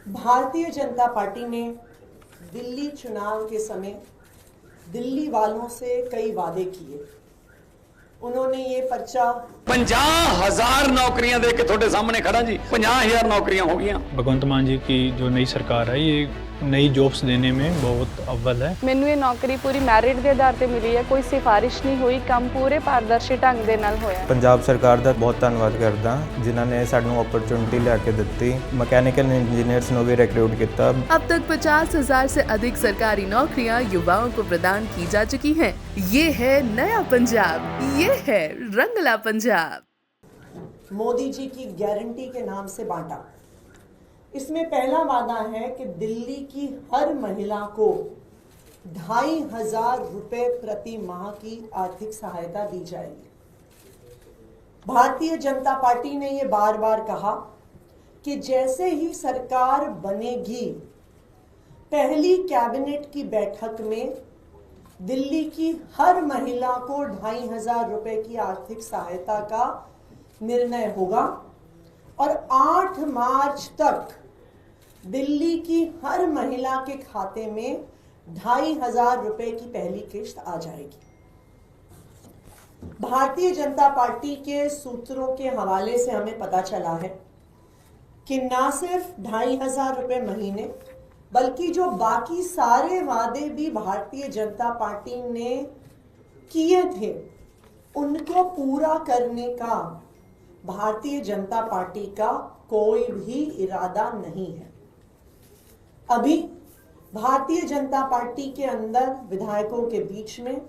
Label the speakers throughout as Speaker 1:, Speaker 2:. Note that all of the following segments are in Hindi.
Speaker 1: भारतीय जनता पार्टी ने दिल्ली चुनाव के समय दिल्ली वालों से कई वादे किए। उन्होंने ये पर्चा
Speaker 2: 50,000 नौकरियां दे के थोड़े सामने खड़ा जी। 50,000 नौकरियां हो गई।
Speaker 3: भगवंत मान जी की जो नई सरकार है ये नई जॉब्स देने में बहुत अव्वल है।
Speaker 4: ਮੈਨੂੰ ਇਹ ਨੌਕਰੀ ਪੂਰੀ ਮੈਰਿਟ ਦੇ ਆਧਾਰ ਤੇ ਮਿਲੀ ਹੈ, ਕੋਈ ਸਿਫਾਰਿਸ਼ ਨਹੀਂ ਹੋਈ, ਕੰਮ ਪੂਰੇ ਪਾਰਦਰਸ਼ੀ ਢੰਗ ਦੇ ਨਾਲ ਹੋਇਆ।
Speaker 5: ਪੰਜਾਬ ਸਰਕਾਰ ਦਾ ਬਹੁਤ ਧੰਨਵਾਦ ਕਰਦਾ ਜਿਨ੍ਹਾਂ ਨੇ ਸਾਨੂੰ ਓਪਰਚੁਨਿਟੀ ਲਿਆ ਕੇ ਦਿੱਤੀ। मैकेनिकल इंजीनियर्स ਨੂੰ भी रिक्रूट किया।
Speaker 6: अब तक 50,000 से अधिक सरकारी नौकरियां युवाओं को प्रदान की जा चुकी हैं। ये है नया पंजाब, ये है रंगला पंजाब।
Speaker 1: मोदी जी की गारंटी के नाम से बांटा। इसमें पहला वादा है कि दिल्ली की हर महिला को 2,500 रुपए प्रति माह की आर्थिक सहायता दी जाएगी। भारतीय जनता पार्टी ने ये बार बार कहा कि जैसे ही सरकार बनेगी पहली कैबिनेट की बैठक में दिल्ली की हर महिला को 2,500 रुपए की आर्थिक सहायता का निर्णय होगा और 8 मार्च तक दिल्ली की हर महिला के खाते में 2,500 रुपए की पहली किश्त आ जाएगी। भारतीय जनता पार्टी के सूत्रों के हवाले से हमें पता चला है कि न सिर्फ 2,500 रुपए महीने बल्कि जो बाकी सारे वादे भी भारतीय जनता पार्टी ने किए थे उनको पूरा करने का भारतीय जनता पार्टी का कोई भी इरादा नहीं है। अभी भारतीय जनता पार्टी के अंदर विधायकों के बीच में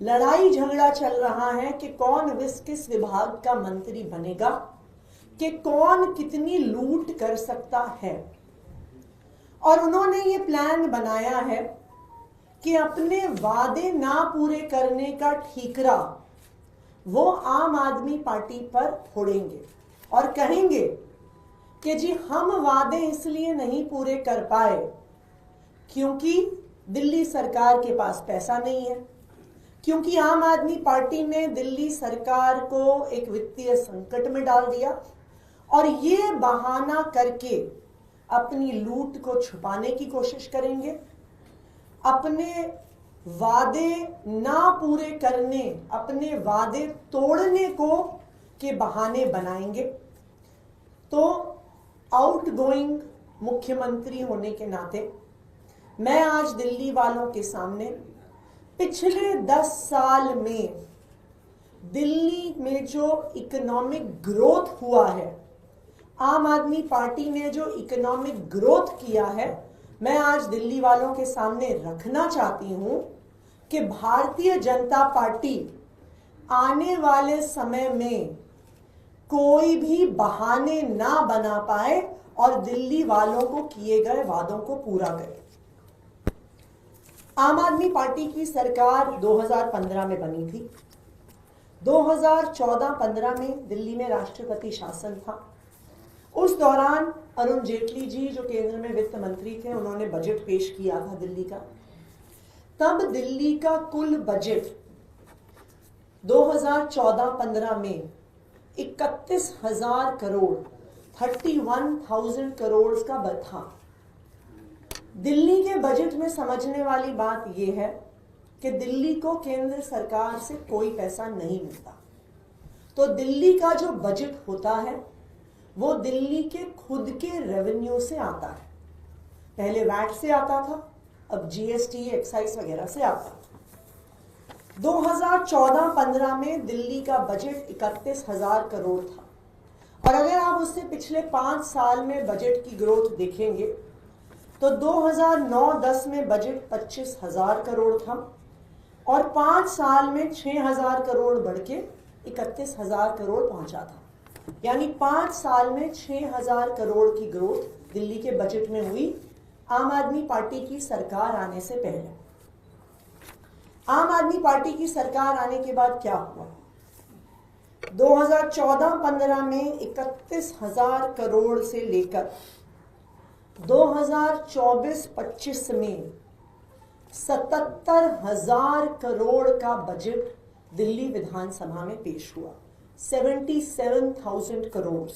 Speaker 1: लड़ाई झगड़ा चल रहा है कि कौन किस विभाग का मंत्री बनेगा, कि कौन कितनी लूट कर सकता है। और उन्होंने ये प्लान बनाया है कि अपने वादे ना पूरे करने का ठीकरा वो आम आदमी पार्टी पर फोड़ेंगे और कहेंगे कि जी हम वादे इसलिए नहीं पूरे कर पाए क्योंकि दिल्ली सरकार के पास पैसा नहीं है, क्योंकि आम आदमी पार्टी ने दिल्ली सरकार को एक वित्तीय संकट में डाल दिया और ये बहाना करके अपनी लूट को छुपाने की कोशिश करेंगे, अपने वादे ना पूरे करने, अपने वादे तोड़ने को के बहाने बनाएंगे। तो आउटगोइंग मुख्यमंत्री होने के नाते मैं आज दिल्ली वालों के सामने पिछले 10 साल में दिल्ली में जो इकोनॉमिक ग्रोथ हुआ है, आम आदमी पार्टी ने जो इकोनॉमिक ग्रोथ किया है, मैं आज दिल्ली वालों के सामने रखना चाहती हूं कि भारतीय जनता पार्टी आने वाले समय में कोई भी बहाने ना बना पाए और दिल्ली वालों को किए गए वादों को पूरा करे। आम आदमी पार्टी की सरकार 2015 में बनी थी। 2014-15 में दिल्ली में राष्ट्रपति शासन था। उस दौरान अरुण जेटली जी जो केंद्र में वित्त मंत्री थे, उन्होंने बजट पेश किया था दिल्ली का। तब दिल्ली का कुल बजट 2014-15 में 31,000 करोड़ 31,000 करोड़ का था। दिल्ली के बजट में समझने वाली बात यह है कि दिल्ली को केंद्र सरकार से कोई पैसा नहीं मिलता, तो दिल्ली का जो बजट होता है वो दिल्ली के खुद के रेवेन्यू से आता है। पहले वैट से आता था, अब जीएसटी एक्साइज वगैरह से आता है। 2014-15 में दिल्ली का बजट 31,000 करोड़ था और अगर आप उससे पिछले 5 साल में बजट की ग्रोथ देखेंगे तो 2009-10 में बजट 25,000 करोड़ था और 5 साल में 6,000 करोड़ बढ़ के 31,000 करोड़ पहुंचा था। यानी 5 साल में 6,000 करोड़ की ग्रोथ दिल्ली के बजट में हुई आम आदमी पार्टी की सरकार आने से पहले। आम आदमी पार्टी की सरकार आने के बाद क्या हुआ? 2014-15 में 31,000 करोड़ से लेकर 2024-25 में 77,000 करोड़ का बजट दिल्ली विधानसभा में पेश हुआ। 77,000 करोड़।